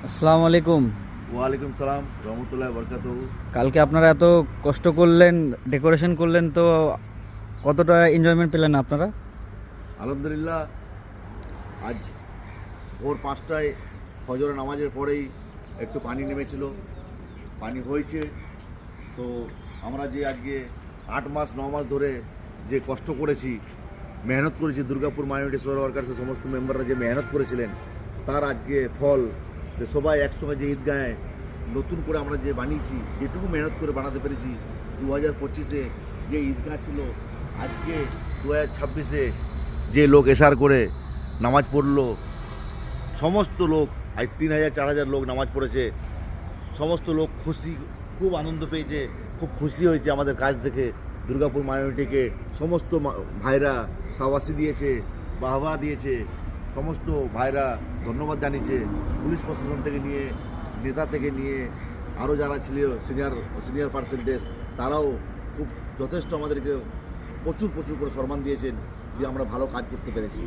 আসসালামু আলাইকুম। ওয়ালাইকুম সালাম রহমতুল্লাহ বরকাতুহু। কালকে আপনারা এত কষ্ট করলেন, ডেকোরেশন করলেন, তো কতটা এনজয়মেন্ট পেলেন আপনারা? আলহামদুলিল্লাহ, আজ ভোর 5টায় ফজরের নামাজের পরেই একটু পানি নেমেছিল, পানি হয়েছে। তো আমরা যে আজকে 8 মাস 9 মাস ধরে যে কষ্ট করেছি, মেহনত করেছি, দুর্গাপুর মাইনরিটি সোশ্যাল ওয়ার্কার্সের সমস্ত মেম্বাররা যে মেহনত করেছিলেন, তার আজকে ফল। যে সবাই একসঙ্গে যে ঈদগাহে নতুন করে আমরা যে বানিয়েছি, যেটুকু মেহনত করে বানাতে পেরেছি 2025-এ যে ঈদগাহ ছিল, আজকে 2026-এ যে লোক এসার করে নামাজ পড়লো, সমস্ত লোক আজ 3000-4000 লোক নামাজ পড়েছে। সমস্ত লোক খুশি, খুব আনন্দ পেয়েছে, খুব খুশি হয়েছে আমাদের কাজ দেখে। দুর্গাপুর মাইনরিটিকে সমস্ত ভাইরা সাবাসী দিয়েছে, বাহবা দিয়েছে, সমস্ত ভাইরা ধন্যবাদ জানিয়েছে। পুলিশ প্রশাসন থেকে নিয়ে, নেতা থেকে নিয়ে, আরও যারা ছিল সিনিয়র পার্সেন্টেজ, তারাও খুব যথেষ্ট আমাদেরকে প্রচুর করে সম্মান দিয়েছেন, দিয়ে আমরা ভালো কাজ করতে পেরেছি।